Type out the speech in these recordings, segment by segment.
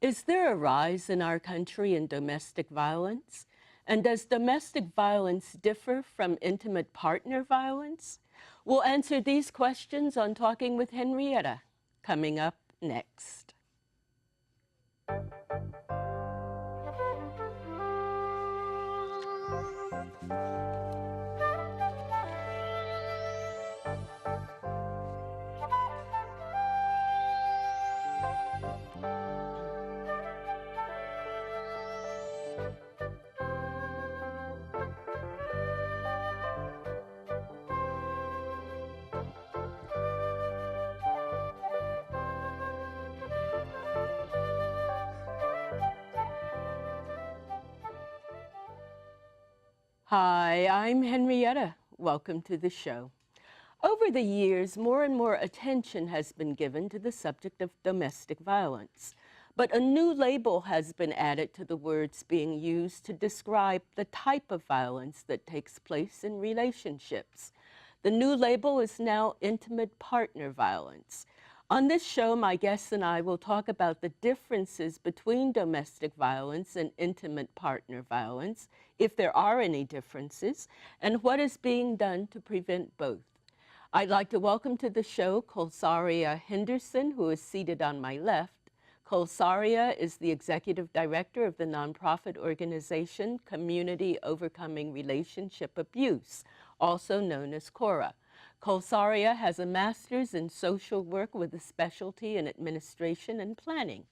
Is there a rise in our country in domestic violence? And does domestic violence differ from intimate partner violence? We'll answer these questions on Talking with Henrietta, coming up next. Hi, I'm Henrietta. Welcome to the show. Over the years, more and more attention has been given to the subject of domestic violence. But a new label has been added to the words being used to describe the type of violence that takes place in relationships. The new label is now intimate partner violence. On this show, my guests and I will talk about the differences between domestic violence and intimate partner violence, if there are any differences, and what is being done to prevent both. I'd like to welcome to the show Colsaria Henderson, who is seated on my left. Colsaria is the executive director of the nonprofit organization Community Overcoming Relationship Abuse, also known as CORA. Colsaria has a master's in social work with a specialty in administration and planning.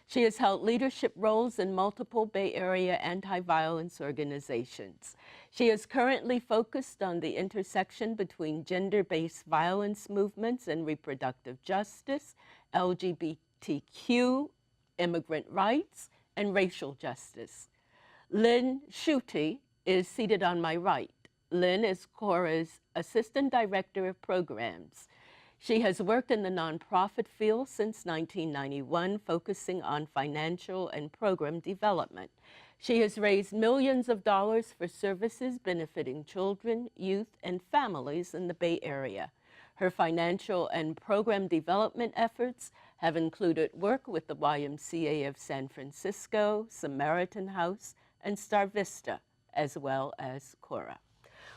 She has held leadership roles in multiple Bay Area anti-violence organizations. She is currently focused on the intersection between gender-based violence movements and reproductive justice, LGBTQ, immigrant rights, and racial justice. Lynn Schutte is seated on my right. Lynn is CORA's Assistant Director of Programs. She has worked in the nonprofit field since 1991, focusing on financial and program development. She has raised millions of dollars for services benefiting children, youth, and families in the Bay Area. Her financial and program development efforts have included work with the YMCA of San Francisco, Samaritan House, and Star Vista, as well as CORA.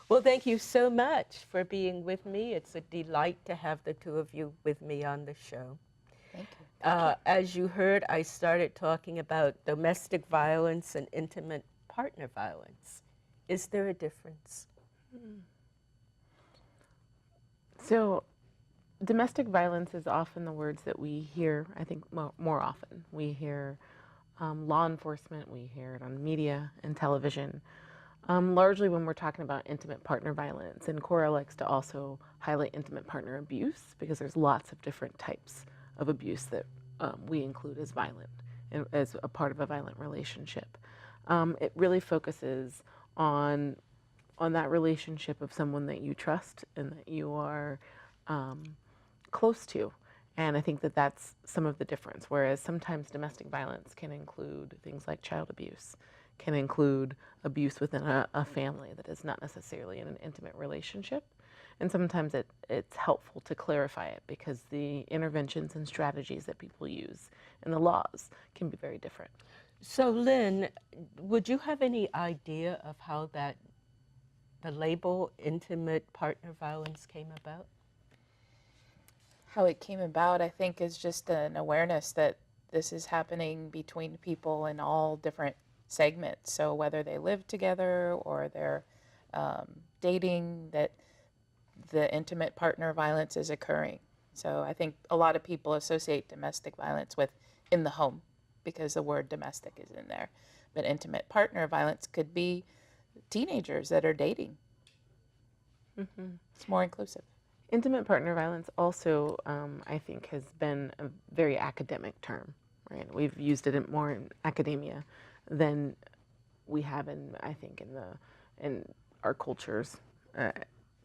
Well, thank you so much for being with me. It's a delight to have the two of you with me on the show. Thank you. As you heard, I started talking about domestic violence and intimate partner violence. Is there a difference? So, domestic violence is often the words that we hear, I think, more often. We hear law enforcement, we hear it on media and television. Largely when we're talking about intimate partner violence, and CORA likes to also highlight intimate partner abuse because there's lots of different types of abuse that we include as violent, as a part of a violent relationship. It really focuses on that relationship of someone that you trust and that you are close to. And I think that that's some of the difference, whereas sometimes domestic violence can include things like child abuse, can include abuse within a family that is not necessarily in an intimate relationship. And sometimes it's helpful to clarify it because the interventions and strategies that people use and the laws can be very different. So Lynn, would you have any idea of how the label intimate partner violence came about? How it came about, I think, is just an awareness that this is happening between people in all different segments. So whether they live together or they're dating, that the intimate partner violence is occurring. So I think a lot of people associate domestic violence with in the home because the word domestic is in there. But intimate partner violence could be teenagers that are dating. Mm-hmm. It's more inclusive. Intimate partner violence also, I think, has been a very academic term, right? We've used it more in academia than we have in, I think, in our cultures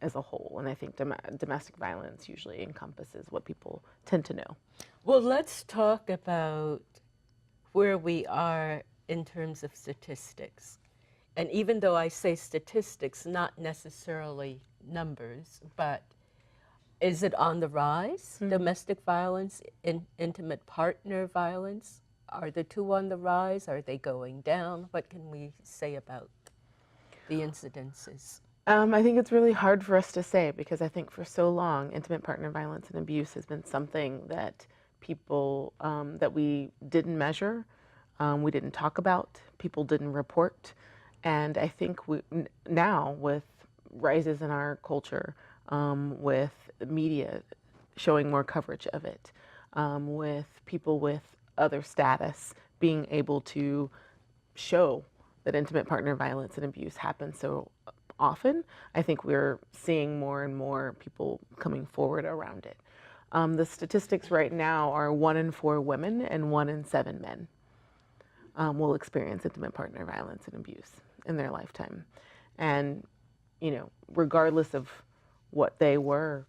as a whole. And I think domestic violence usually encompasses what people tend to know. Well, let's talk about where we are in terms of statistics. and even though I say statistics, not necessarily numbers, but is it on the rise? Domestic violence, intimate partner violence, are the two on the rise? Are they going down? What can we say about the incidences? I think it's really hard for us to say because I think for so long, intimate partner violence and abuse has been something that people, that we didn't measure, we didn't talk about, people didn't report. And I think now with rises in our culture, with media showing more coverage of it, with people with other status being able to show that intimate partner violence and abuse happen so often, I think we're seeing more and more people coming forward around it. The statistics right now are 1 in 4 women and 1 in 7 men will experience intimate partner violence and abuse in their lifetime. And, you know, regardless of what they were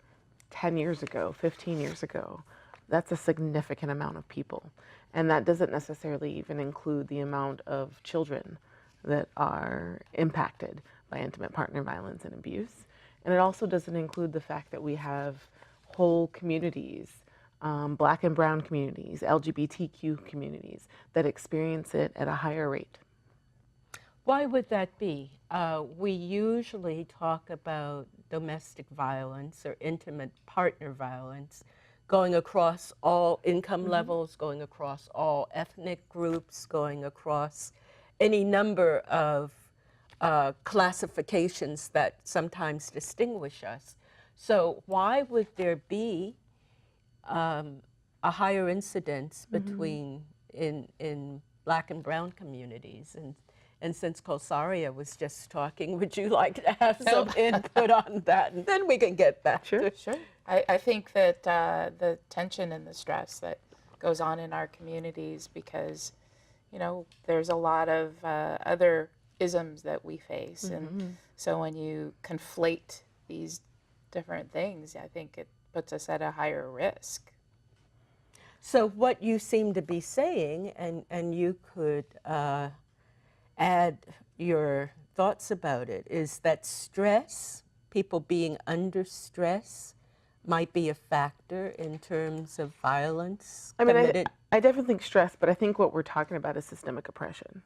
10 years ago, 15 years ago, that's a significant amount of people. And that doesn't necessarily even include the amount of children that are impacted by intimate partner violence and abuse. And it also doesn't include the fact that we have whole communities, Black and brown communities, LGBTQ communities, that experience it at a higher rate. Why would that be? We usually talk about domestic violence or intimate partner violence going across all income levels, going across all ethnic groups, going across any number of classifications that sometimes distinguish us. So why would there be a higher incidence between in Black and brown communities? And since Kosaria was just talking, would you like to have some input on that? And then we can get back to Sure. I think that the tension and the stress that goes on in our communities, because, you know, there's a lot of other isms that we face. And so when you conflate these different things, I think it puts us at a higher risk. So what you seem to be saying, and you could add your thoughts about it, is that stress, people being under stress, might be a factor in terms of violence committed. I definitely think stress, but I think what we're talking about is systemic oppression.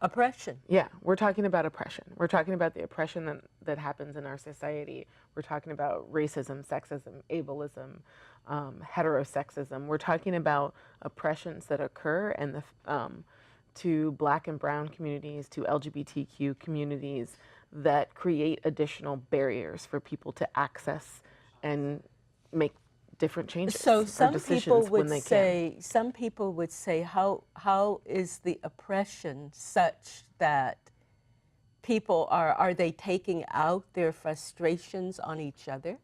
Oppression. Yeah, we're talking about oppression. We're talking about the oppression that happens in our society. We're talking about racism, sexism, ableism, heterosexism. We're talking about oppressions that occur and to Black and brown communities, to LGBTQ communities, that create additional barriers for people to access and make different changes. So some people when would they say, how is the oppression such that people are they taking out their frustrations on each other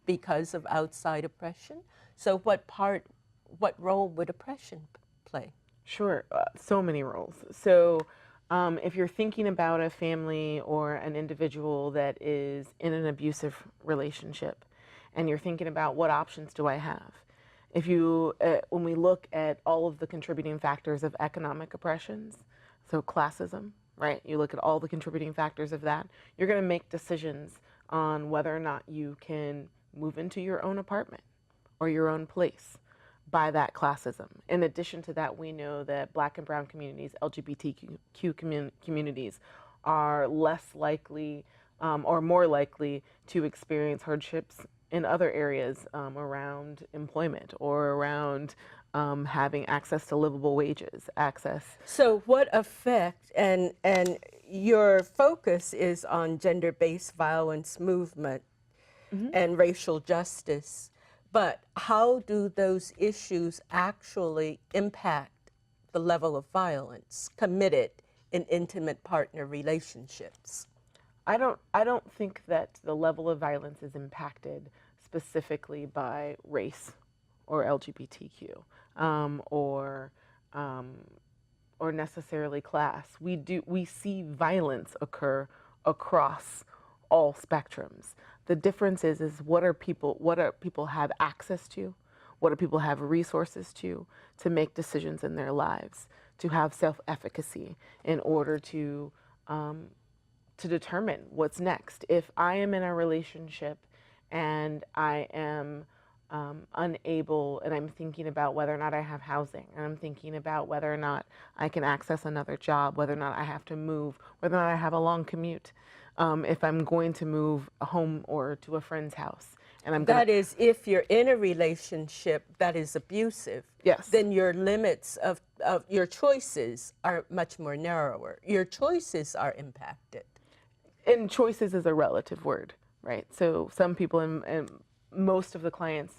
because of outside oppression? So what role would oppression play? Sure, so many roles. So if you're thinking about a family or an individual that is in an abusive relationship, and you're thinking about what options do I have? If you, when we look at all of the contributing factors of economic oppressions, so classism, right? You look at all the contributing factors of that, you're gonna make decisions on whether or not you can move into your own apartment or your own place by that classism. In addition to that, we know that Black and brown communities, LGBTQ communities are less likely or more likely to experience hardships in other areas around employment or around having access to livable wages, access. So what effect, and your focus is on gender-based violence movement and racial justice, but how do those issues actually impact the level of violence committed in intimate partner relationships? I don't think that the level of violence is impacted specifically by race or LGBTQ or necessarily class. We see violence occur across all spectrums. The difference is what do people have access to? What do people have resources to make decisions in their lives, to have self-efficacy in order to to determine what's next. If I am in a relationship and I am unable, and I'm thinking about whether or not I have housing, and I'm thinking about whether or not I can access another job, whether or not I have to move, whether or not I have a long commute, if I'm going to move home or to a friend's house. And I'm That is, if you're in a relationship that is abusive, Yes. then your limits of your choices are much more narrower. Your choices are impacted. And choices is a relative word, right? So some people and most of the clients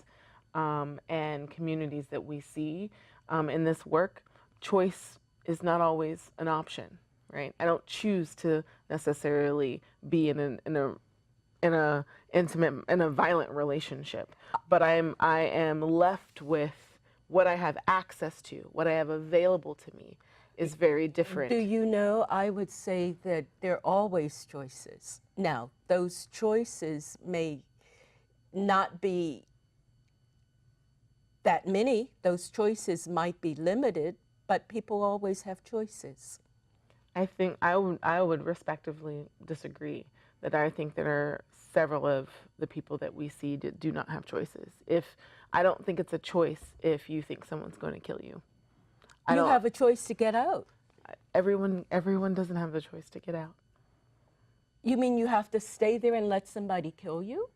and communities that we see in this work, choice is not always an option, right? I don't choose to necessarily be in a violent relationship, but I am left with what I have access to, what I have available to me is very different. Do you know, I would say that there are always choices. Now, those choices may not be that many. Those choices might be limited, but people always have choices. I think I would respectively disagree that I think there are several of the people that we see that do not have choices. I don't think it's a choice if you think someone's going to kill you. You have a choice to get out. Everyone doesn't have the choice to get out. You mean you have to stay there and let somebody kill you?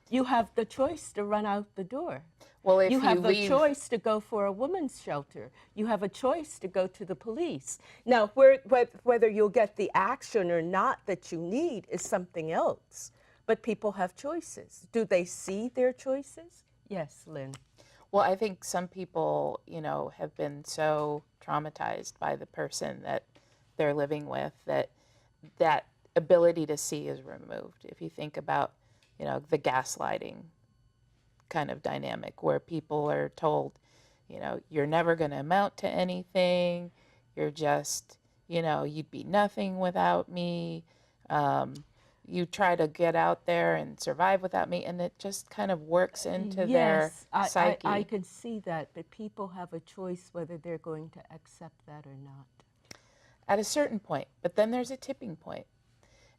You have the choice to run out the door. Well, if you have the leave, choice to go for a woman's shelter. You have a choice to go to the police. Now, whether you'll get the action or not that you need is something else. But people have choices. Do they see their choices? Yes, Lynn. Well, I think some people, have been so traumatized by the person that they're living with that ability to see is removed. If you think about, the gaslighting kind of dynamic where people are told, you're never going to amount to anything. You're just, you'd be nothing without me. You try to get out there and survive without me, and it just kind of works into their psyche. I can see that, but people have a choice whether they're going to accept that or not. At a certain point, but then there's a tipping point.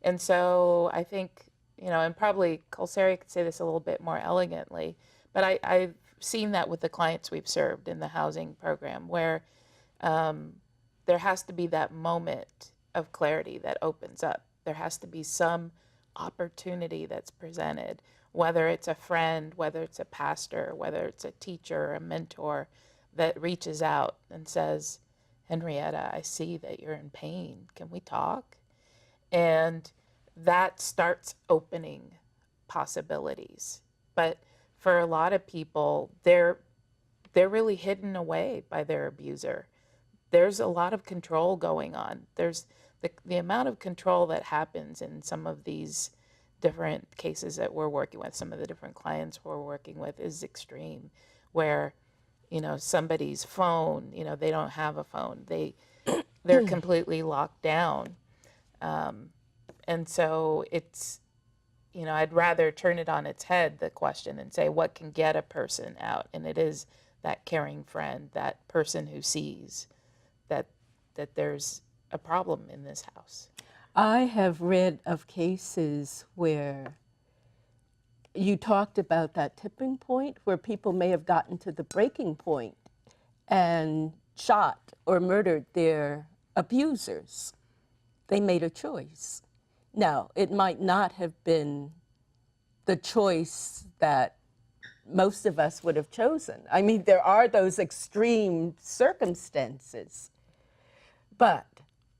And so I think, and probably Colsari could say this a little bit more elegantly, but I've seen that with the clients we've served in the housing program where there has to be that moment of clarity that opens up. There has to be some opportunity that's presented, whether it's a friend, whether it's a pastor, whether it's a teacher, a mentor that reaches out and says, Henrietta, I see that you're in pain. Can we talk? And that starts opening possibilities. But for a lot of people, they're really hidden away by their abuser. There's a lot of control going on. There's the amount of control that happens in some of these different cases that we're working with, some of the different clients we're working with is extreme, where, somebody's phone, they don't have a phone. They're completely locked down. And so it's, I'd rather turn it on its head, the question, and say, what can get a person out? And it is that caring friend, that person who sees that there's a problem in this house. I have read of cases where you talked about that tipping point where people may have gotten to the breaking point and shot or murdered their abusers. They made a choice. Now, it might not have been the choice that most of us would have chosen. I mean, there are those extreme circumstances, but.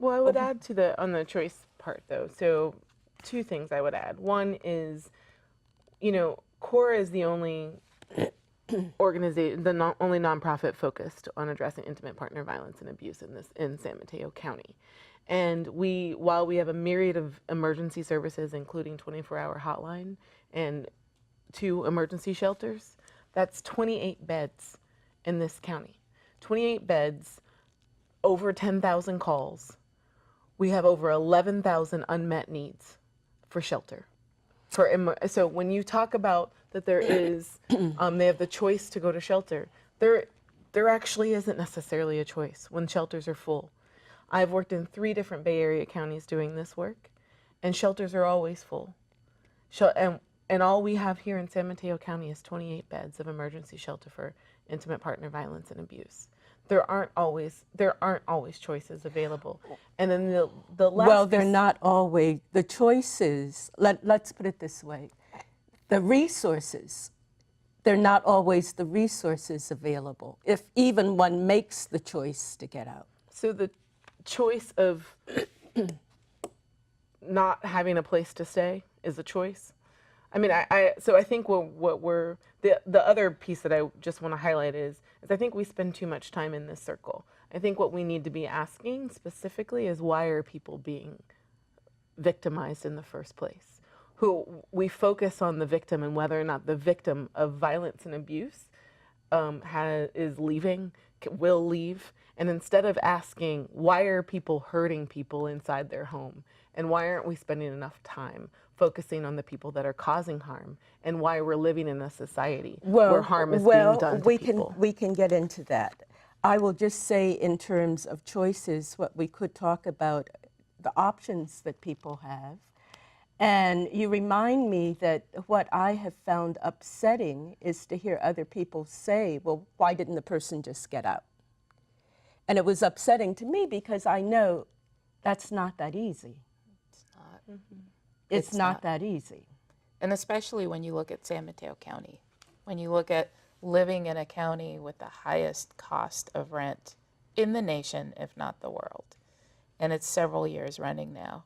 Well, I would add to on the choice part though. So 2 things I would add. One is, CORA is the only organization, only nonprofit focused on addressing intimate partner violence and abuse in San Mateo County. And while we have a myriad of emergency services, including 24-hour hotline and 2 emergency shelters, that's 28 beds in this county. 28 beds, over 10,000 calls. We have over 11,000 unmet needs for shelter. So when you talk about that there is, they have the choice to go to shelter, there actually isn't necessarily a choice when shelters are full. I've worked in 3 different Bay Area counties doing this work, and shelters are always full. And all we have here in San Mateo County is 28 beds of emergency shelter for intimate partner violence and abuse. There aren't always choices available. And then the last Well, they're not always the choices. Let's put it this way. The resources, they're not always the resources available, if even one makes the choice to get out. So the choice of not having a place to stay is a choice. I mean, so I think the other piece that I just want to highlight is I think we spend too much time in this circle. I think what we need to be asking specifically is, why are people being victimized in the first place? We focus on the victim and whether or not the victim of violence and abuse is leaving, will leave, and instead of asking, why are people hurting people inside their home, and why aren't we spending enough time focusing on the people that are causing harm, and why we're living in a society where harm is being done to people. We can get into that. I will just say, in terms of choices, what we could talk about, the options that people have. And you remind me that what I have found upsetting is to hear other people say, well, why didn't the person just get out? And it was upsetting to me because I know that's not that easy. It's not. Mm-hmm. It's not that easy. And especially when you look at San Mateo County, when you look at living in a county with the highest cost of rent in the nation, if not the world, and it's several years running now.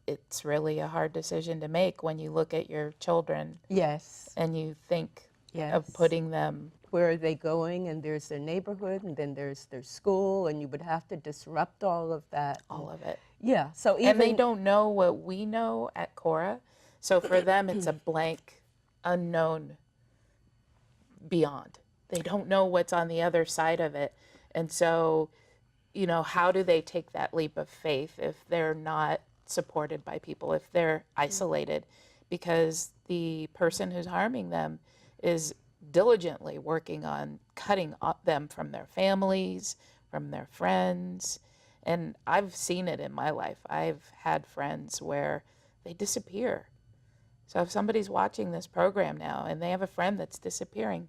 It's really a hard decision to make when you look at your children. Yes. And you think Yes. of putting them. Where are they going? And there's their neighborhood, and then there's their school, and you would have to disrupt all of that. All of it. Yeah. So even And they don't know what we know at CORA. So for them, it's a blank, unknown beyond. They don't know what's on the other side of it. And so, you know, how do they take that leap of faith if they're not supported by people, if they're isolated? Because the person who's harming them is diligently working on cutting them from their families, from their friends. And I've seen it in my life. I've had friends where they disappear. So if somebody's watching this program now and they have a friend that's disappearing,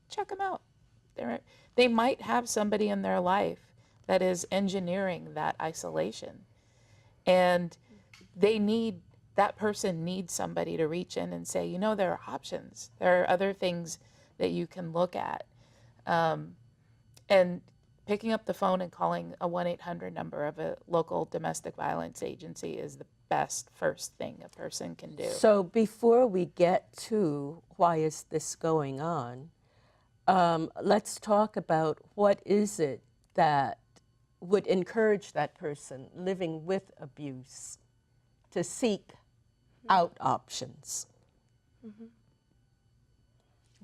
check them out. They might have somebody in their life that is engineering that isolation. And that person needs somebody to reach in and say, you know, there are options. There are other things that you can look at. And picking up the phone and calling a 1-800 number of a local domestic violence agency is the best first thing a person can do. So before we get to why is this going on, let's talk about what is it that would encourage that person living with abuse to seek out options. Mm-hmm.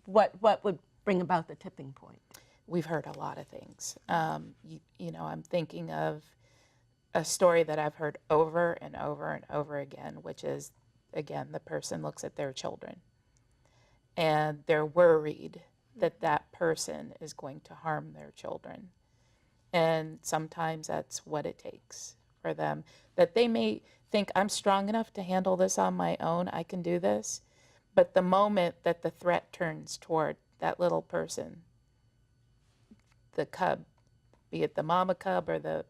What would bring about the tipping point? We've heard a lot of things. You know, I'm thinking of a story that I've heard over and over and over again, which is, again, the person looks at their children and they're worried that that person is going to harm their children. And sometimes that's what it takes for them, that they may think, I'm strong enough to handle this on my own, I can do this. But the moment that the threat turns toward that little person, the cub, be it the mama cub or the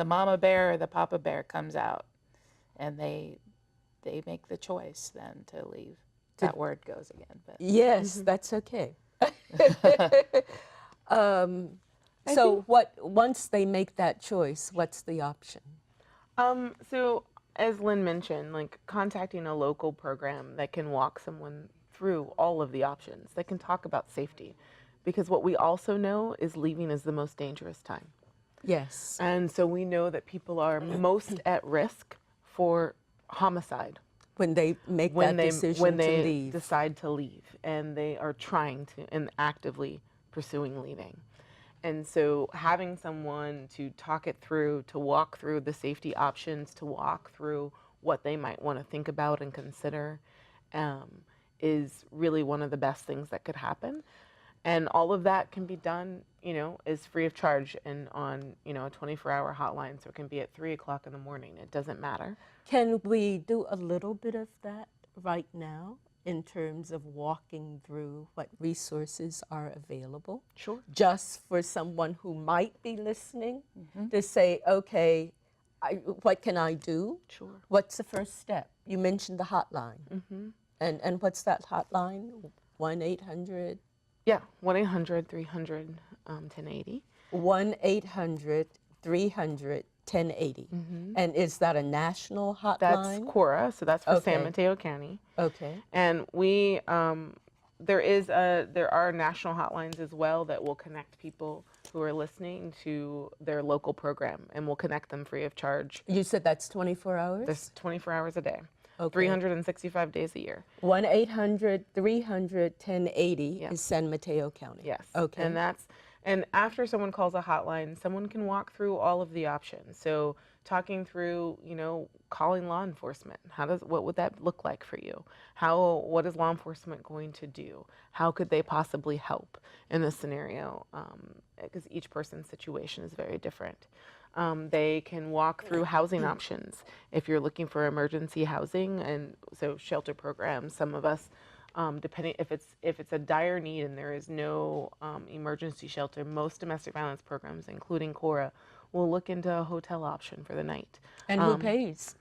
mama bear or the papa bear, comes out, and they make the choice then to leave. That word goes again. But. Yes, that's okay. So once they make that choice, what's the option? So as Lynn mentioned, like contacting a local program that can walk someone through all of the options, that can talk about safety. Because what we also know is leaving is the most dangerous time. Yes. And so we know that people are most at risk for homicide. When they make that decision to leave. When they decide to leave, and they are trying to and actively pursuing leaving. And so having someone to talk it through, to walk through the safety options, to walk through what they might want to think about and consider is really one of the best things that could happen. And all of that can be done, is free of charge and on, a 24-hour hotline. So it can be at 3 o'clock in the morning. It doesn't matter. Can we do a little bit of that right now in terms of walking through what resources are available? Sure. Just for someone who might be listening to say, okay, what can I do? Sure. What's the first step? You mentioned the hotline. And what's that hotline? 1-800? Yeah, 1-800-300-1080. 1-800-300-1080. And is that a national hotline? That's CORA, so that's for Okay. San Mateo County. Okay. And we, there are national hotlines as well that will connect people who are listening to their local program, and we'll connect them free of charge. You said that's 24 hours? There's 24 hours a day, Okay. 365 days a year. 1-800-300-1080 is San Mateo County. Yes. Okay. And after someone calls a hotline, someone can walk through all of the options. So talking through, calling law enforcement. What would that look like for you? What is law enforcement going to do? How could they possibly help in this scenario? Because each person's situation is very different. They can walk through housing options if you're looking for emergency housing, and so shelter programs. Some of us, depending if it's a dire need and there is no emergency shelter, most domestic violence programs, including CORA, will look into a hotel option for the night. And who pays?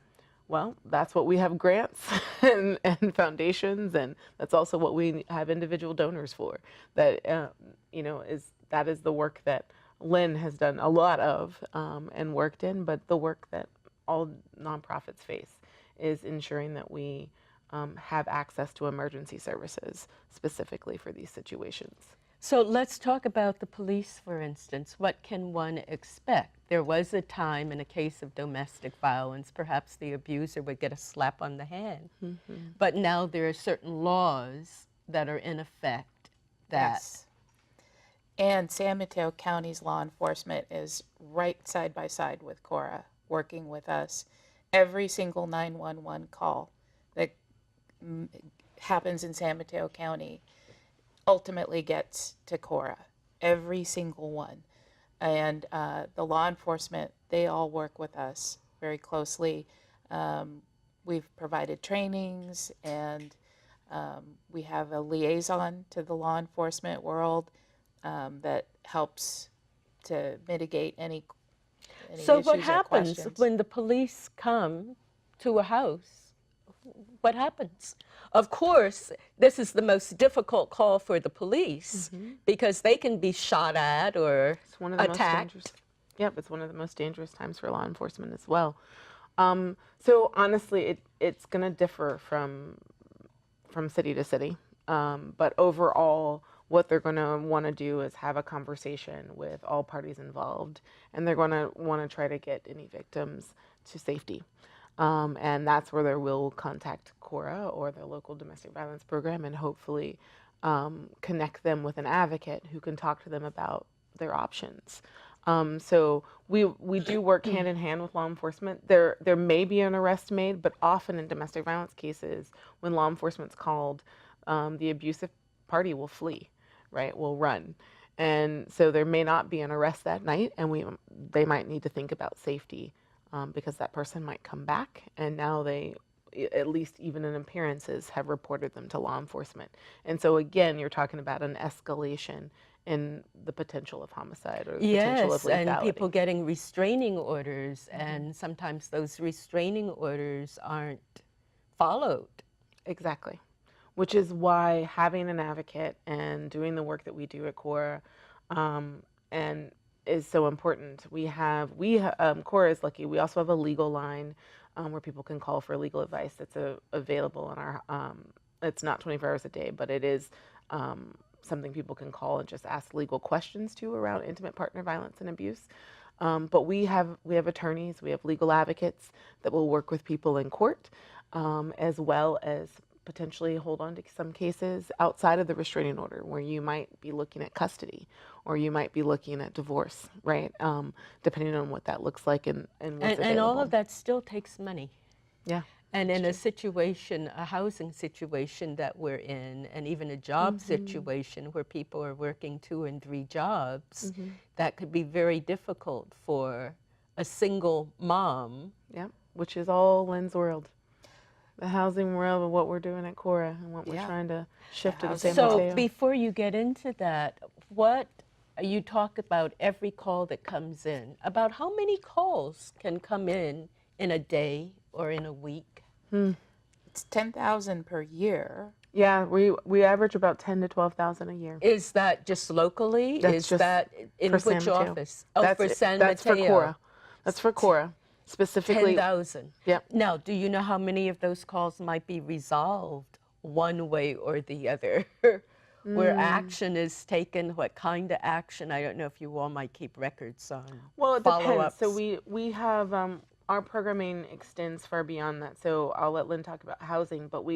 Well, that's what we have grants and foundations, and that's also what we have individual donors for. That is the work that Lynn has done a lot of and worked in, but the work that all nonprofits face is ensuring that we have access to emergency services specifically for these situations. So let's talk about the police, for instance. What can one expect? There was a time in a case of domestic violence, perhaps the abuser would get a slap on the hand. But now there are certain laws that are in effect that... Yes. And San Mateo County's law enforcement is right side by side with CORA, working with us. Every single 911 call that happens in San Mateo County ultimately gets to CORA, every single one. And the law enforcement, they all work with us very closely. We've provided trainings, and we have a liaison to the law enforcement world that helps to mitigate any So issues what or happens questions. when the police come to a house? What happens? Of course, this is the most difficult call for the police because they can be shot at or It's one of the attacked. most dangerous. Yep, it's one of the most dangerous times for law enforcement as well. So honestly, it's going to differ from city to city. But overall, what they're going to want to do is have a conversation with all parties involved, and they're going to want to try to get any victims to safety. And that's where they will contact CORA or their local domestic violence program and hopefully connect them with an advocate who can talk to them about their options. So we do work hand in hand with law enforcement. There may be an arrest made, but often in domestic violence cases, when law enforcement's called, the abusive party will flee, right? Will run. And so there may not be an arrest that night, and they might need to think about safety because that person might come back, and now they, at least even in appearances, have reported them to law enforcement. And so again, you're talking about an escalation in the potential of homicide or the potential of lethality. And people getting restraining orders, and sometimes those restraining orders aren't followed. Exactly. Which is why having an advocate and doing the work that we do at CORA and is so important. CORA is lucky. We also have a legal line where people can call for legal advice that's available on our, it's not 24 hours a day, but it is something people can call and just ask legal questions to around intimate partner violence and abuse. But we have attorneys, we have legal advocates that will work with people in court, as well as potentially hold on to some cases outside of the restraining order where you might be looking at custody or you might be looking at divorce, right? Depending on what that looks like and what's available. And all of that still takes money. Yeah. And in a situation, a housing situation that we're in, and even a job situation where people are working 2 and 3 jobs, that could be very difficult for a single mom. Yeah, which is all Lynn's world. The housing world of what we're doing at CORA and what we're trying to shift to the San So Mateo. before you get into that, what you talk about every call that comes in, about how many calls can come in a day or in a week? It's 10,000 per year. Yeah, we average about 10 to 12,000 a year. Is that just locally? That's Is just that in for San which Mateo. office? Oh, for San Mateo. That's for CORA. That's for CORA. Specifically. 10,000. Yep. Now, do you know how many of those calls might be resolved one way or the other? Where action is taken, what kind of action? I don't know if you all might keep records on Well, it depends. follow-ups. So we have, our programming extends far beyond that. So I'll let Lynn talk about housing, but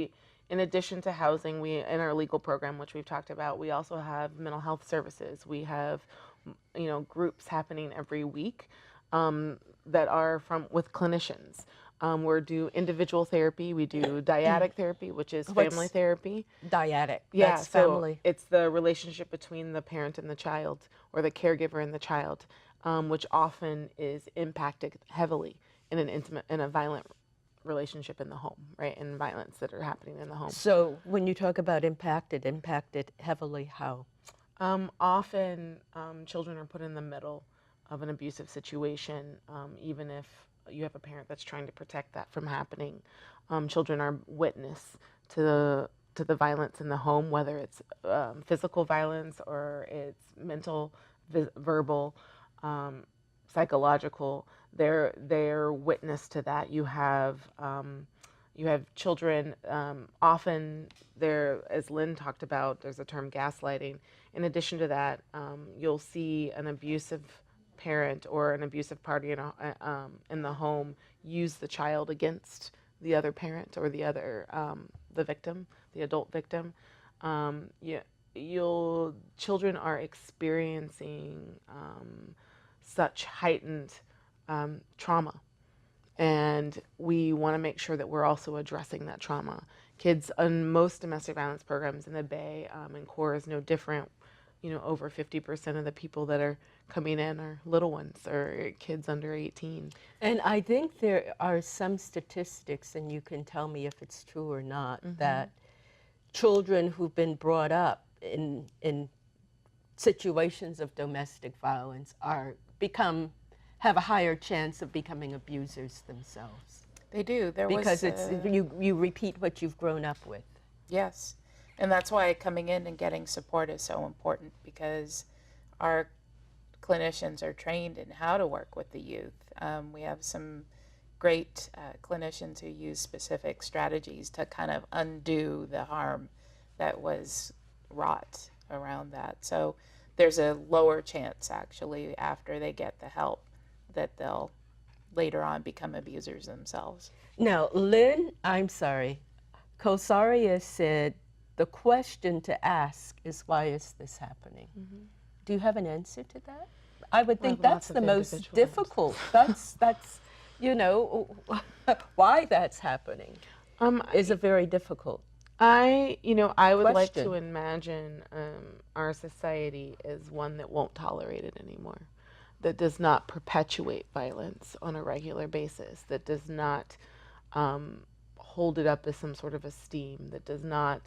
in addition to housing, in our legal program, which we've talked about, we also have mental health services. We have, groups happening every week that are with clinicians. We do individual therapy. We do dyadic therapy, which is family therapy. Dyadic. Yeah, That's so family. it's the relationship between the parent and the child, or the caregiver and the child, which often is impacted heavily in a violent relationship in the home, right? And violence that are happening in the home. So when you talk about impacted heavily, how? Often children are put in the middle of an abusive situation, even if you have a parent that's trying to protect that from happening. Children are witness to the violence in the home, whether it's physical violence or it's mental, verbal, psychological. They're witness to that. You have children. Often as Lynn talked about, there's a term gaslighting. In addition to that, you'll see an abusive parent or an abusive party in the home use the child against the other parent or the other the victim, the adult victim. Children are experiencing such heightened trauma, and we want to make sure that we're also addressing that trauma. Kids in most domestic violence programs in the Bay, and CORA is no different. Over 50% of the people that are coming in are little ones or kids under 18. And I think there are some statistics, and you can tell me if it's true or not, that children who've been brought up in situations of domestic violence have a higher chance of becoming abusers themselves. They do. Because you repeat what you've grown up with. Yes. And that's why coming in and getting support is so important, because our clinicians are trained in how to work with the youth. We have some great clinicians who use specific strategies to kind of undo the harm that was wrought around that. So there's a lower chance, actually, after they get the help, that they'll later on become abusers themselves. Now, Lynn, I'm sorry, Kosaria said, the question to ask is, why is this happening? Do you have an answer to that? I would think that's the most difficult. That's why that's happening is a very difficult. I would like question. to imagine our society as one that won't tolerate it anymore, that does not perpetuate violence on a regular basis, that does not hold it up as some sort of esteem, that does not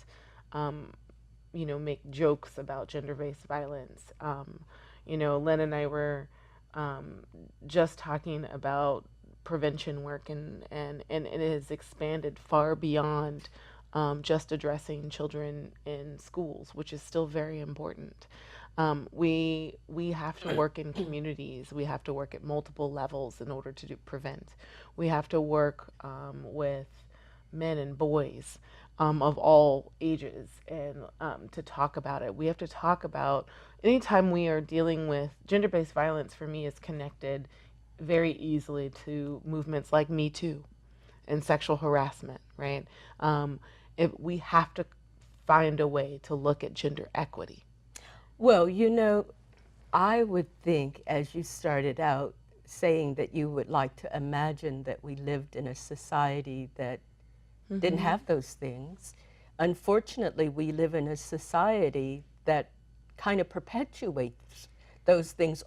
make jokes about gender-based violence. Len and I were just talking about prevention work, and it has expanded far beyond just addressing children in schools, which is still very important. We have to work in communities. We have to work at multiple levels in order to prevent. We have to work with men and boys of all ages, and to talk about it. We have to talk about, anytime we are dealing with gender-based violence, for me is connected very easily to movements like Me Too and sexual harassment, right? We have to find a way to look at gender equity. Well, I would think, as you started out saying that you would like to imagine that we lived in a society that didn't have those things. Unfortunately, we live in a society that kind of perpetuates those things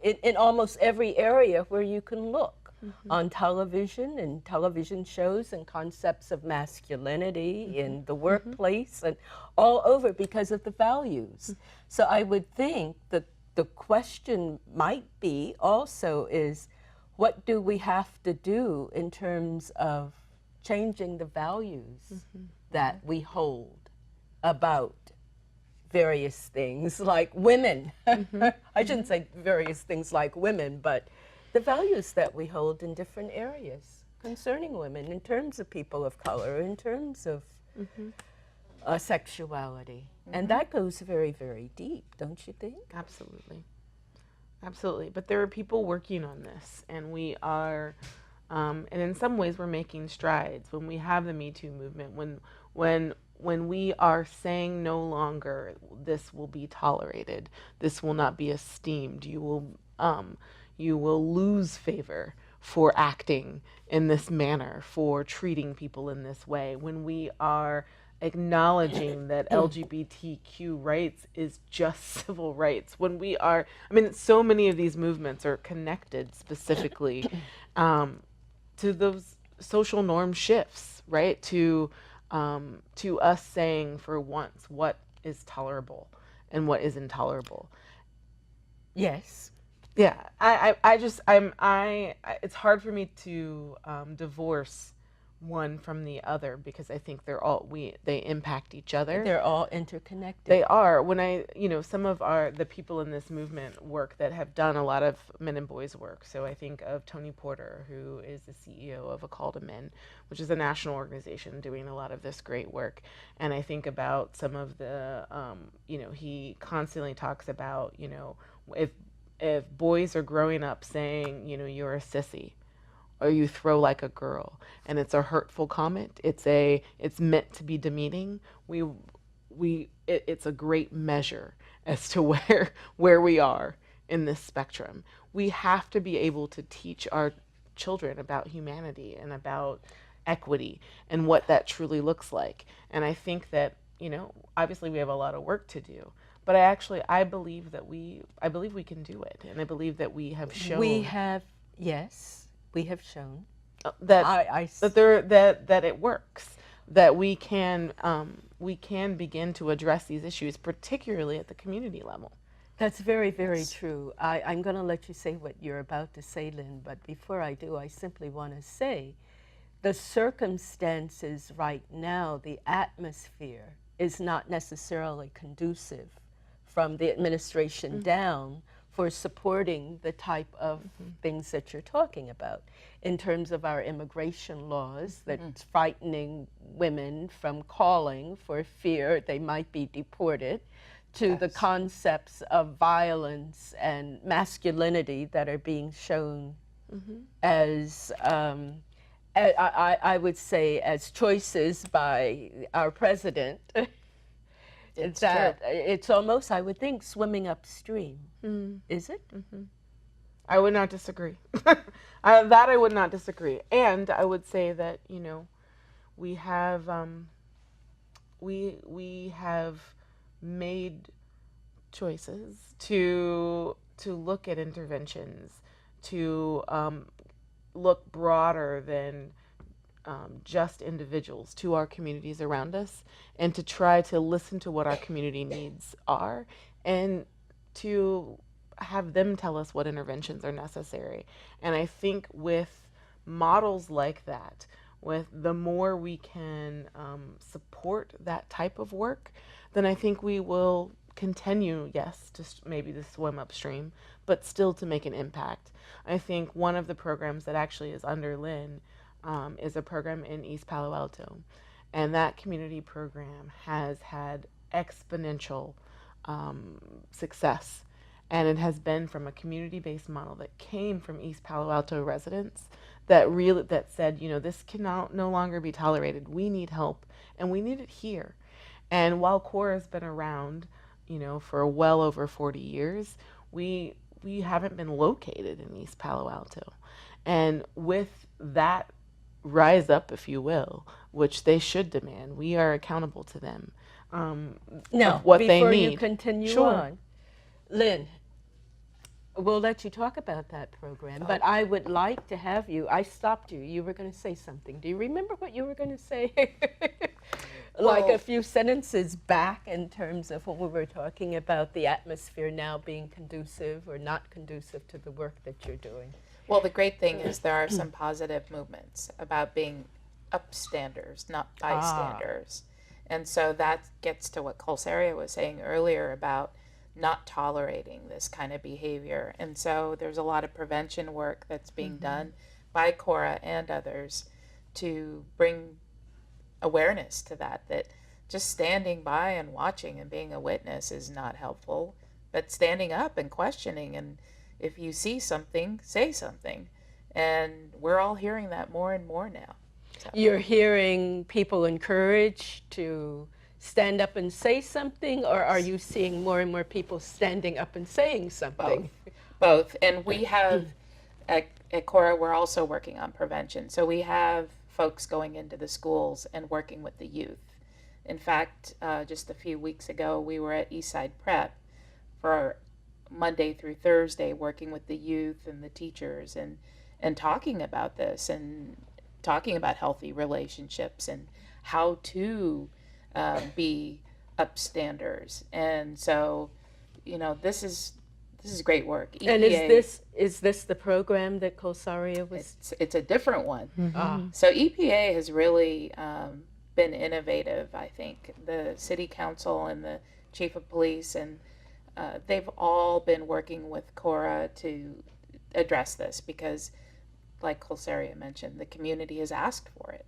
in almost every area where you can look. On television and television shows and concepts of masculinity in the workplace and all over because of the values. So I would think that the question might be also is, what do we have to do in terms of changing the values that we hold about various things like women? I shouldn't say various things like women, but the values that we hold in different areas concerning women, in terms of people of color, in terms of sexuality. And that goes very, very deep, don't you think? Absolutely. Absolutely. But there are people working on this, and we are, and in some ways we're making strides. When we have the Me Too movement, when we are saying no longer this will be tolerated, this will not be esteemed, you will lose favor for acting in this manner, for treating people in this way. When we are acknowledging that LGBTQ rights is just civil rights, when we are, I mean, so many of these movements are connected specifically to those social norm shifts, right? To us saying for once what is tolerable and what is intolerable. Yes. Yeah, it's hard for me to divorce one from the other because I think they impact each other. They're all interconnected. They are. When some of the people in this movement work that have done a lot of men and boys work. So I think of Tony Porter, who is the CEO of A Call to Men, which is a national organization doing a lot of this great work. And I think about some of the, he constantly talks about, if boys are growing up saying, you're a sissy, or you throw like a girl, and it's a hurtful comment, it's meant to be demeaning, it's a great measure as to where we are in this spectrum. We have to be able to teach our children about humanity and about equity and what that truly looks like. And I think that, obviously we have a lot of work to do, but I believe we can do it, and I believe that we have shown. We have shown that it works, that we can begin to address these issues, particularly at the community level. That's very, very true. I'm going to let you say what you're about to say, Lynn, but before I do, I simply want to say the circumstances right now, the atmosphere is not necessarily conducive from the administration down for supporting the type of things that you're talking about in terms of our immigration laws that's frightening women from calling for fear they might be deported, to the concepts of violence and masculinity that are being shown as, I would say, as choices by our president. It's almost, I would think, swimming upstream. Is it? I would not disagree. I would not disagree. And I would say that, we have made choices to look at interventions, to look broader than just individuals, to our communities around us, and to try to listen to what our community needs are, and to have them tell us what interventions are necessary. And I think with models like that, with the more we can support that type of work, then I think we will continue, yes, maybe to swim upstream, but still to make an impact. I think one of the programs that actually is under Lynn is a program in East Palo Alto. And that community program has had exponential success. And it has been from a community-based model that came from East Palo Alto residents that said, this cannot no longer be tolerated. We need help, and we need it here. And while CORA has been around, for well over 40 years, we haven't been located in East Palo Alto. And with that rise up, if you will, which they should demand. We are accountable to them Now, of what they before need. you continue Sure. on, Lynn, we'll let you talk about that program, but I would like to have you, I stopped you. You were going to say something. Do you remember what you were going to say? Like Well- a few sentences back in terms of when we were talking about the atmosphere now being conducive or not conducive to the work that you're doing. Well, the great thing is there are some positive movements about being upstanders, not bystanders. And so that gets to what Colsaria was saying earlier about not tolerating this kind of behavior. And so there's a lot of prevention work that's being done by CORA and others to bring awareness to that just standing by and watching and being a witness is not helpful, but standing up and questioning, and if you see something, say something. And we're all hearing that more and more now. So. You're hearing people encouraged to stand up and say something, or are you seeing more and more people standing up and saying something? Both. And we have, at CORA, we're also working on prevention. So we have folks going into the schools and working with the youth. In fact, just a few weeks ago, we were at Eastside Prep for Monday through Thursday, working with the youth and the teachers and talking about this and talking about healthy relationships and how to be upstanders. And so, this is great work. EPA, And is this the program that Colsaria was? it's a different one. Ah. So EPA has really been innovative, I think. The city council and the chief of police, and they've all been working with CORA to address this because, like Colsaria mentioned, the community has asked for it.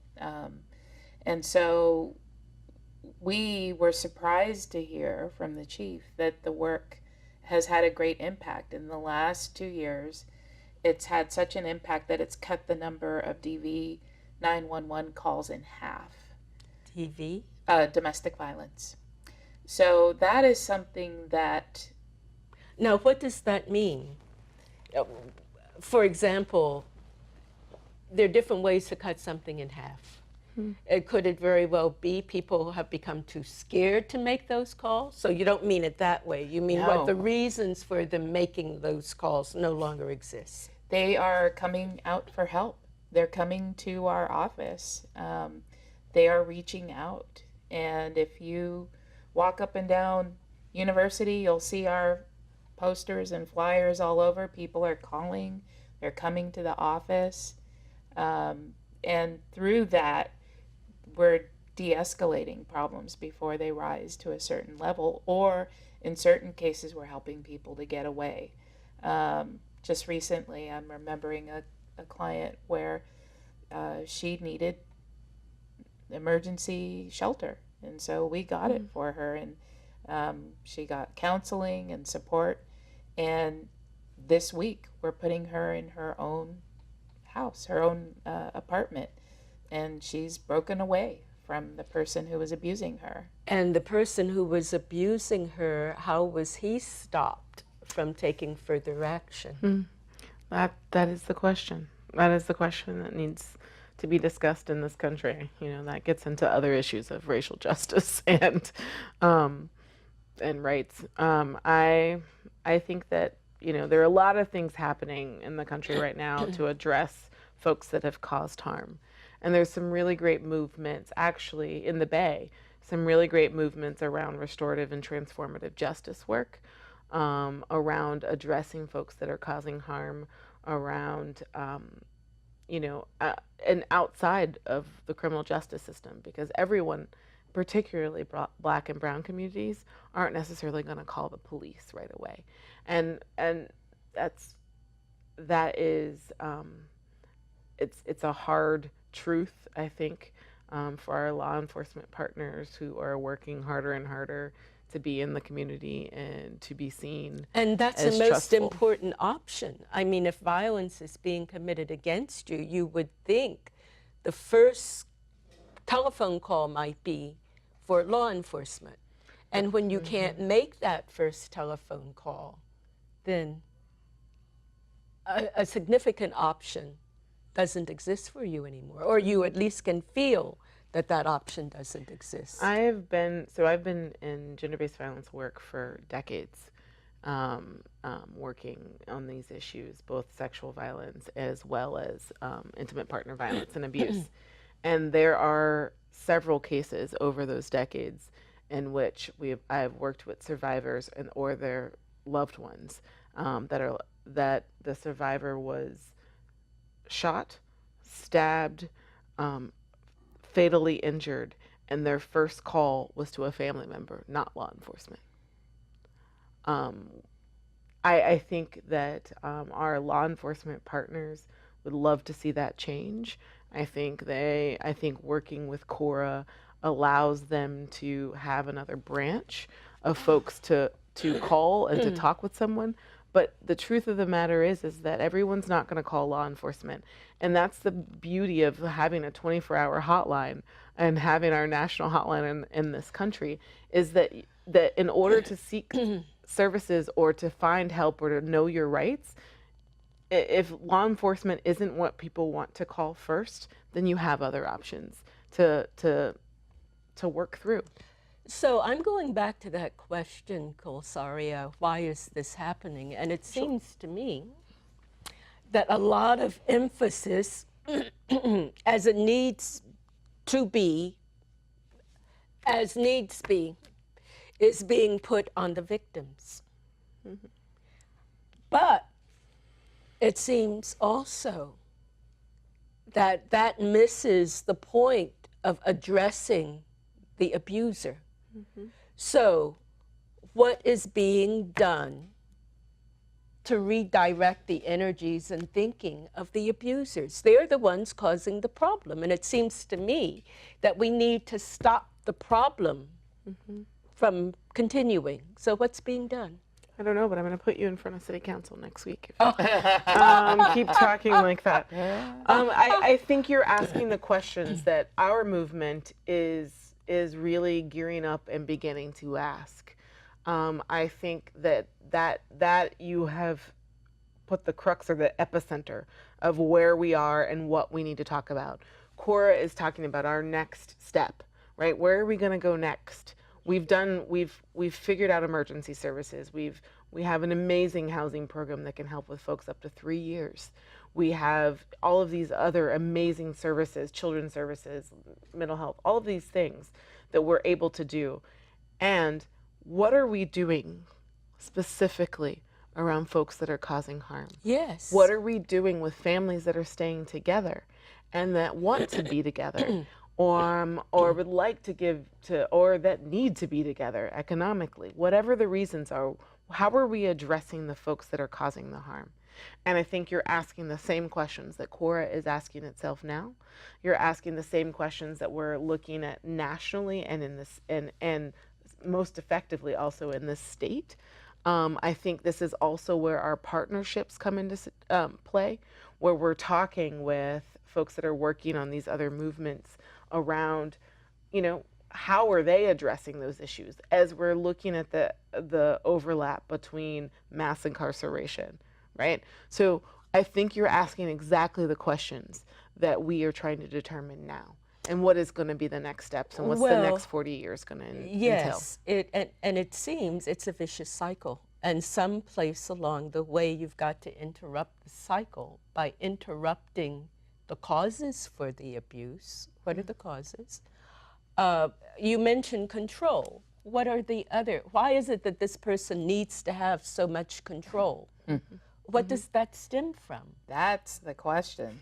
And so we were surprised to hear from the chief that the work has had a great impact. In the last 2 years, it's had such an impact that it's cut the number of DV 911 calls in half. TV? Domestic violence. So that is something that... Now, what does that mean? For example, there are different ways to cut something in half. Could it very well be people have become too scared to make those calls? So you don't mean it that way. You mean what the reasons for them making those calls no longer exist. They are coming out for help. They're coming to our office. They are reaching out. And if you walk up and down University, you'll see our posters and flyers all over. People are calling. They're coming to the office. And through that, we're de-escalating problems before they rise to a certain level, or in certain cases, we're helping people to get away. Just recently, I'm remembering a client where she needed emergency shelter, and so we got it for her, and she got counseling and support, and this week we're putting her in her own house, her own apartment, and she's broken away from the person who was abusing her. And the person who was abusing her, how was he stopped from taking further action? That is the question. That is the question that needs to be discussed in this country. That gets into other issues of racial justice and rights. I think that there are a lot of things happening in the country right now to address folks that have caused harm. And there's some really great movements, actually, in the Bay, some really great movements around restorative and transformative justice work, around addressing folks that are causing harm, around, and outside of the criminal justice system, because everyone, particularly Black and brown communities, aren't necessarily going to call the police right away. And that is, it's a hard truth, I think, for our law enforcement partners who are working harder and harder to be in the community and to be seen. And that's as the most trustful. important option. I mean, if violence is being committed against you, you would think the first telephone call might be for law enforcement. And when you can't make that first telephone call, then a significant option doesn't exist for you anymore, or you at least can feel that that option doesn't exist. I've been in gender-based violence work for decades, working on these issues, both sexual violence as well as intimate partner violence and abuse. And there are several cases over those decades in which I've worked with survivors or their loved ones that the survivor was shot, stabbed, fatally injured, and their first call was to a family member, not law enforcement. I think that our law enforcement partners would love to see that change. I think working with CORA allows them to have another branch of folks to call and to talk with someone. But the truth of the matter is that everyone's not going to call law enforcement. And that's the beauty of having a 24-hour hotline and having our national hotline in this country, is that in order to seek services or to find help or to know your rights, if law enforcement isn't what people want to call first, then you have other options to work through. So I'm going back to that question, Colsaria, why is this happening? And it seems to me that a lot of emphasis as needs be, is being put on the victims. Mm-hmm. But it seems also that that misses the point of addressing the abuser. Mm-hmm. So what is being done to redirect the energies and thinking of the abusers? They're the ones causing the problem. And it seems to me that we need to stop the problem from continuing. So what's being done? I don't know, but I'm going to put you in front of City Council next week. Keep talking like that. I think you're asking the questions that our movement is really gearing up and beginning to ask. I think that you have put the crux or the epicenter of where we are and what we need to talk about. CORA is talking about our next step, right? Where are we going to go next? We've figured out emergency services. We have an amazing housing program that can help with folks up to 3 years. We have all of these other amazing services, children's services, mental health, all of these things that we're able to do. And what are we doing specifically around folks that are causing harm? Yes. What are we doing with families that are staying together and that want to be together? Or would like to give to, or that need to be together economically, whatever the reasons are, how are we addressing the folks that are causing the harm? And I think you're asking the same questions that CORA is asking itself now. You're asking the same questions that we're looking at nationally and in this, and most effectively also in this state. I think this is also where our partnerships come into play, where we're talking with folks that are working on these other movements around, how are they addressing those issues as we're looking at the overlap between mass incarceration, right? So I think you're asking exactly the questions that we are trying to determine now. And what is going to be the next steps, and what's the next 40 years going to entail? Yes, and it seems it's a vicious cycle. And someplace along the way, you've got to interrupt the cycle by interrupting the causes for the abuse. What are the causes? You mentioned control. What are the other? Why is it that this person needs to have so much control? What does that stem from? That's the question.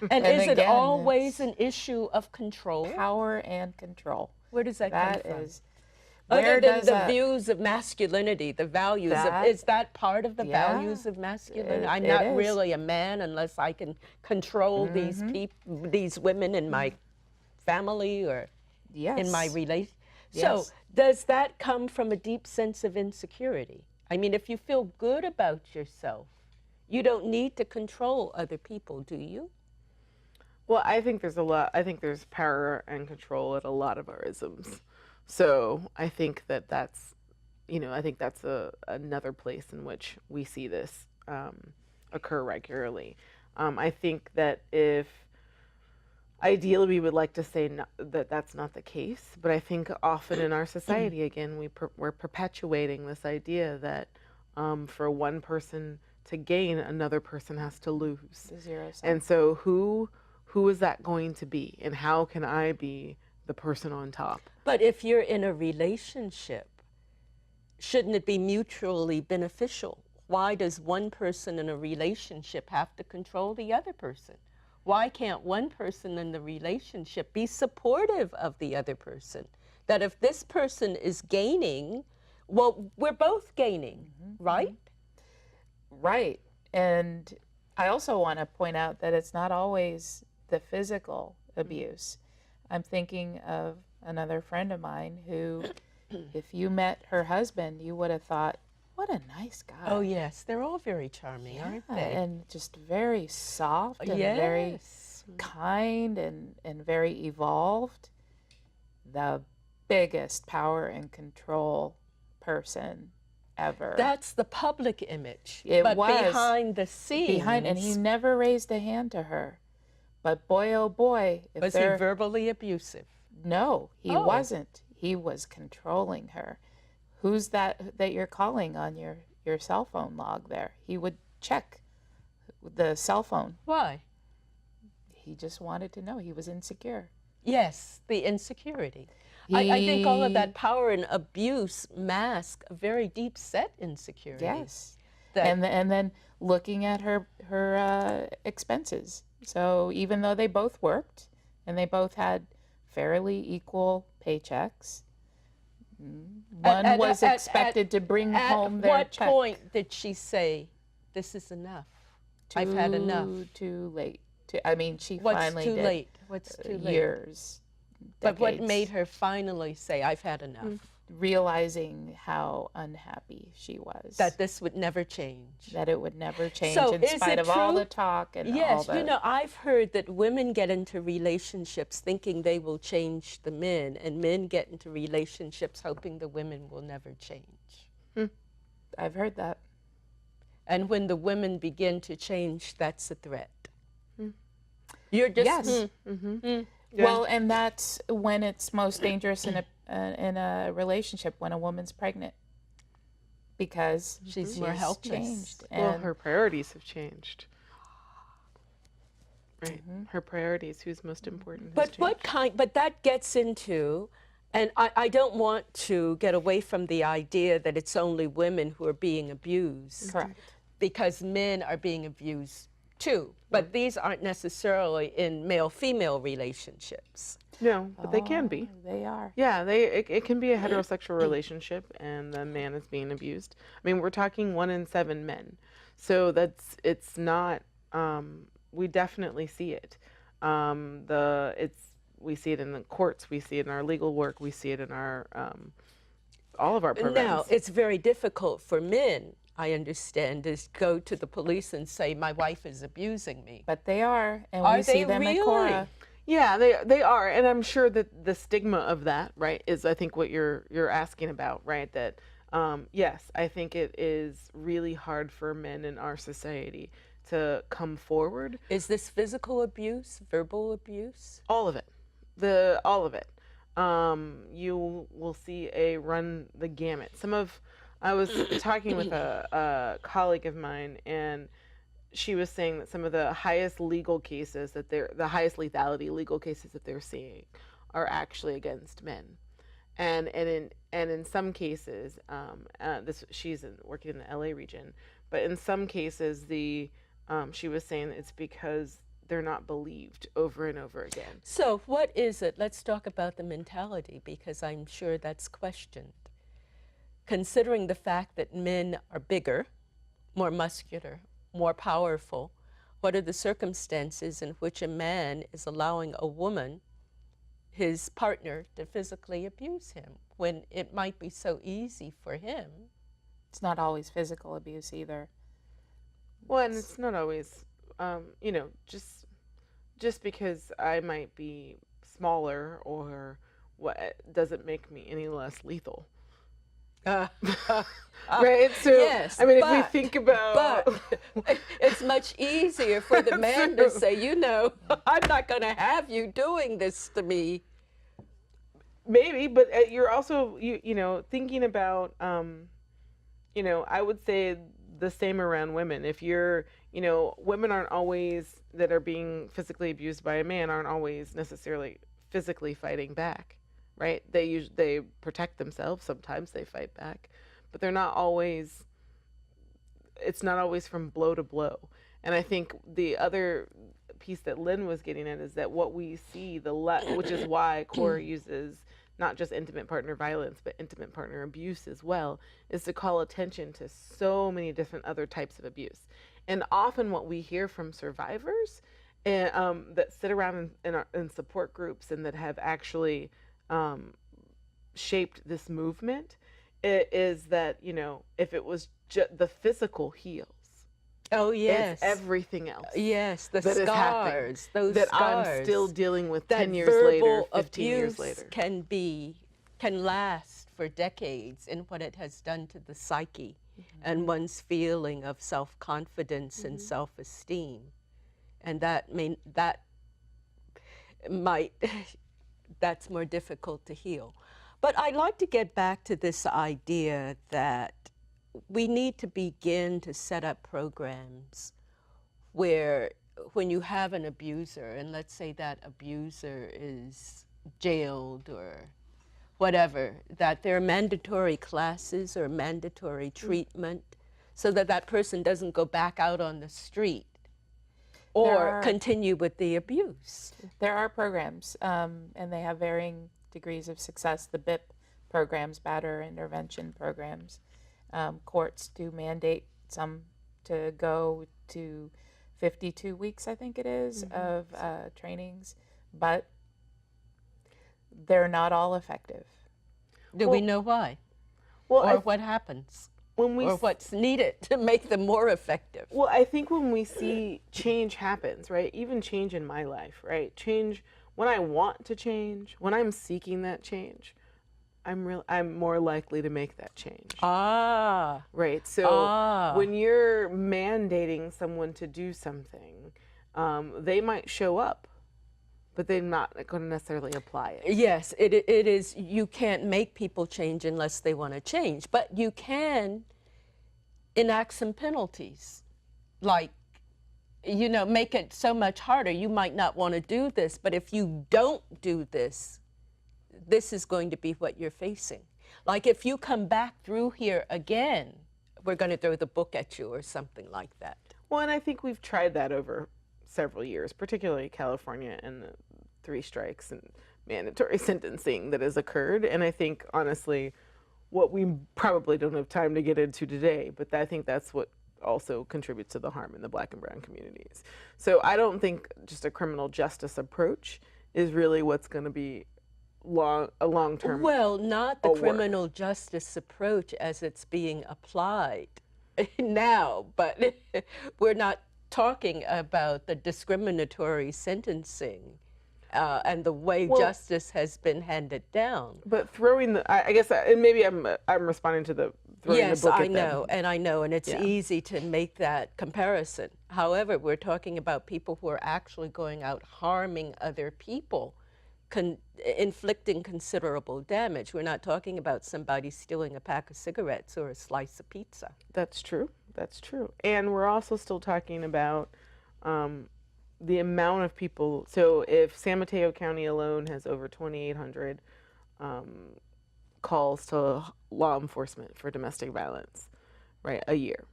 And is it always an issue of control? Power and control. Where does that come from? That is, other than the views of masculinity, the values of, is that part of the values of masculinity? I'm not really a man unless I can control these people, these women in my family or in my relation. So does that come from a deep sense of insecurity? I mean, if you feel good about yourself, you don't need to control other people, do you? Well, I think there's power and control at a lot of our isms. So I think that's another place in which we see this occur regularly. I think that if ideally we would like to say that that's not the case, but I think often in our society, again, we're perpetuating this idea that for one person to gain, another person has to lose. The zero sum. And so who is that going to be, and how can I be the person on top? But if you're in a relationship, shouldn't it be mutually beneficial? Why does one person in a relationship have to control the other person? Why can't one person in the relationship be supportive of the other person? That if this person is gaining, well, we're both gaining, right? Right. And I also want to point out that it's not always the physical abuse. I'm thinking of another friend of mine who, if you met her husband, you would have thought, what a nice guy. Oh, yes. They're all very charming, aren't they? And just very soft and very Yes. kind and very evolved. The biggest power and control person ever. That's the public image. It but was. behind the scenes. And he never raised a hand to her. But boy, oh boy, if was he verbally abusive? No, he Oh. wasn't. He was controlling her. Who's that you're calling on your cell phone log there? He would check the cell phone. Why? He just wanted to know. He was insecure. Yes, the insecurity. I think all of that power and abuse mask a very deep set insecurity. Yes. That- And then looking at her expenses. So even though they both worked and they both had fairly equal paychecks, one was expected to bring home their At check. what point did she say, this is enough? I've had enough. Too late. I mean, she What's finally too did. late? What's too late? Years. But what decades, made her finally say, I've had enough? realizing how unhappy she was. That this would never change. That it would never change So in is spite it of all true? the talk and all Yes, the. you know, I've heard that women get into relationships thinking they will change the men, and men get into relationships hoping the women will never change. I've heard that. And when the women begin to change, that's a threat. You're just Yes. Yeah. Well, and that's when it's most dangerous in a relationship, when a woman's pregnant, because She's more helpless. changed. Well, And her priorities have changed. Right. Her priorities, who's most important. has But what changed. kind? But that gets into, and I don't want to get away from the idea that it's only women who are being abused, correct. because men are being abused too. But these aren't necessarily in male-female relationships. No, but they can be. They are. Yeah, it can be a heterosexual relationship and the man is being abused. I mean, we're talking 1 in 7 men. So it's not, we definitely see it. We see it in the courts, we see it in our legal work, we see it in our, all of our programs. Now, it's very difficult for men, I understand, to go to the police and say, my wife is abusing me. But they are, and Are we see they them really? at CORA. Yeah, they are, and I'm sure that the stigma of that, right, is I think what you're asking about, right? That yes, I think it is really hard for men in our society to come forward. Is this physical abuse, verbal abuse? All of it, all of it. You will see run the gamut. I was talking with a colleague of mine, and she was saying that some of the highest legal cases the highest lethality legal cases that they're seeing are actually against men, and in some cases, she's working in the LA region, but in some cases she was saying it's because they're not believed over and over again. So what is it? Let's talk about the mentality, because I'm sure that's questioned. Considering the fact that men are bigger, more muscular, more powerful, what are the circumstances in which a man is allowing a woman, his partner, to physically abuse him when it might be so easy for him? It's not always physical abuse either. Well, and it's not always, just because I might be smaller or what doesn't make me any less lethal. Right? So, yes, I mean, if but, we think about... But it's much easier for the man to say, you know, I'm not going to have you doing this to me. Maybe, but you're also, you know, thinking about, you know, I would say the same around women. If you're, you know, women aren't always, that are being physically abused by a man, aren't always necessarily physically fighting back, right? They protect themselves. Sometimes they fight back, but they're not always, it's not always from blow to blow. And I think the other piece that Lynn was getting at is that what we see, which is why CORA uses not just intimate partner violence, but intimate partner abuse as well, is to call attention to so many different other types of abuse. And often what we hear from survivors that sit around in support groups and that have actually shaped this movement is that, you know, if it was just the physical heals, oh yes, it's everything else. Yes, the that scars, those that scars. I'm still dealing with that 10 years later, 15 abuse years later. Can last for decades in what it has done to the psyche and one's feeling of self-confidence and self-esteem. And that's more difficult to heal. But I'd like to get back to this idea that we need to begin to set up programs where when you have an abuser, and let's say that abuser is jailed or whatever, that there are mandatory classes or mandatory treatment so that that person doesn't go back out on the street or continue with the abuse. There are programs, and they have varying degrees of success. The BIP programs, batter intervention programs. Courts do mandate some to go to 52 weeks, I think it is, of trainings, but they're not all effective. Do we know why? Well, or what happens? When we or what's needed to make them more effective? Well, I think when we see change happens, right? Even change in my life, right? Change when I want to change, when I'm seeking that change, I'm more likely to make that change. Ah. Right. So when you're mandating someone to do something, they might show up, but they're not going to necessarily apply it. Yes, it is. You can't make people change unless they want to change, but you can enact some penalties, like, you know, make it so much harder. You might not want to do this, but if you don't do this, this is going to be what you're facing. Like if you come back through here again, we're going to throw the book at you or something like that. Well, and I think we've tried that over several years, particularly California and the 3 strikes and mandatory sentencing that has occurred. And I think, honestly, what we probably don't have time to get into today, but I think that's what also contributes to the harm in the Black and brown communities. So I don't think just a criminal justice approach is really what's going to be a long-term Well, not the criminal justice approach as it's being applied now, but we're not talking about the discriminatory sentencing and the way justice has been handed down. But throwing the, I guess, and maybe I'm responding to the throwing the book at them. Yes, I know, and it's easy to make that comparison. However, we're talking about people who are actually going out harming other people, inflicting considerable damage. We're not talking about somebody stealing a pack of cigarettes or a slice of pizza. That's true. That's true. And we're also still talking about the amount of people. So if San Mateo County alone has over 2,800 calls to law enforcement for domestic violence, right, a year.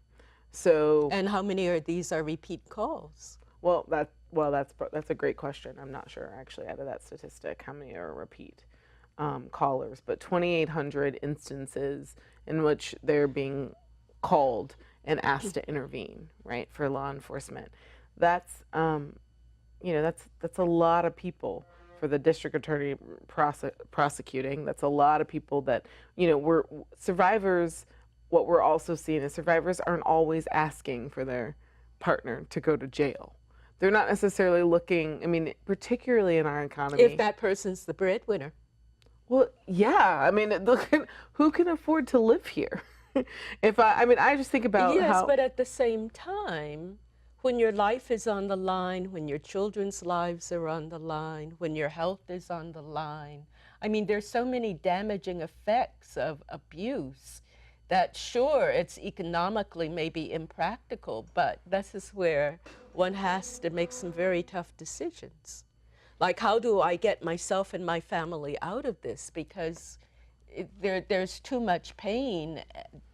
So and how many of these are repeat calls? Well, that's a great question. I'm not sure actually out of that statistic how many are repeat callers, but 2,800 instances in which they're being called and asked to intervene, right, for law enforcement. That's you know, that's a lot of people for the district attorney prosecuting. That's a lot of people that, you know, we're survivors. What we're also seeing is survivors aren't always asking for their partner to go to jail. They're not necessarily looking, I mean, particularly in our economy. If that person's the breadwinner. Well, yeah. I mean, look at who can afford to live here. I mean, I just think about Yes, how. but at the same time, when your life is on the line, when your children's lives are on the line, when your health is on the line, I mean, there's so many damaging effects of abuse that sure, it's economically maybe impractical, but this is where one has to make some very tough decisions. Like, how do I get myself and my family out of this? Because there's too much pain,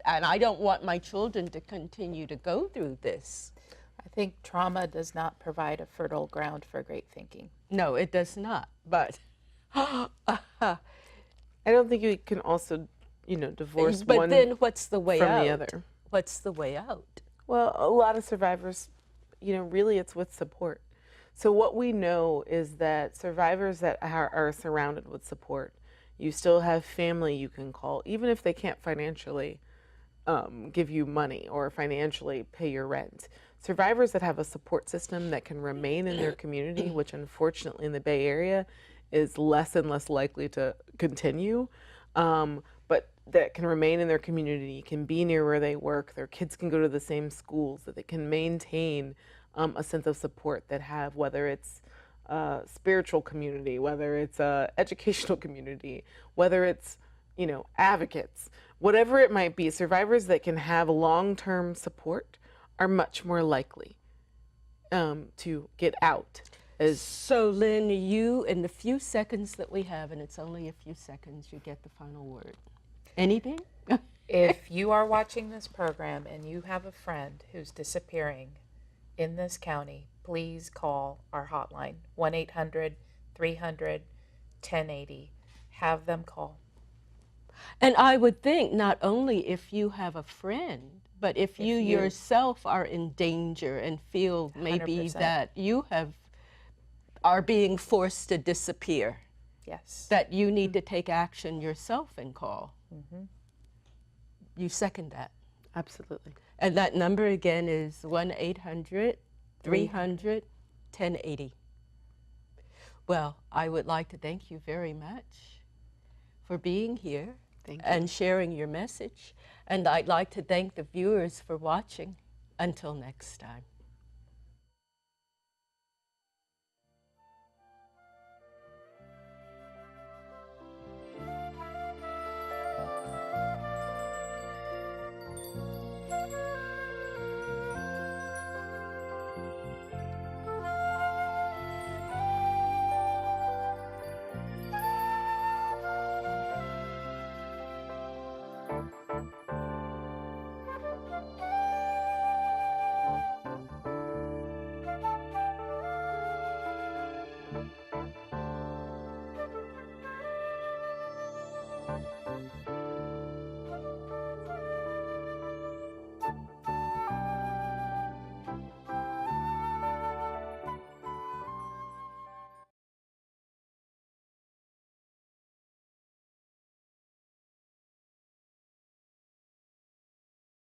and I don't want my children to continue to go through this. I think trauma does not provide a fertile ground for great thinking. No, it does not. But I don't think you can also, divorce but one then what's the way from out? the other. What's the way out? Well, a lot of survivors, really it's with support. So what we know is that survivors that are surrounded with support, you still have family you can call, even if they can't financially give you money or financially pay your rent. Survivors that have a support system that can remain in their community, which unfortunately in the Bay Area is less and less likely to continue, but that can remain in their community, can be near where they work, their kids can go to the same schools, that they can maintain a sense of support that have, whether it's spiritual community, whether it's educational community, whether it's, advocates, whatever it might be, survivors that can have long-term support are much more likely to get out. So, Lynn, you, in the few seconds that we have, and it's only a few seconds, you get the final word. Anything? If you are watching this program and you have a friend who's disappearing in this county, please call our hotline, 1-800-300-1080. Have them call. And I would think not only if you have a friend, but if you yourself are in danger and feel maybe 100%. that you are being forced to disappear, Yes. that you need to take action yourself and call. Mm-hmm. You second that. Absolutely. And that number again is 1-800-300-1080. Well, I would like to thank you very much for being here and sharing your message. And I'd like to thank the viewers for watching. Until next time.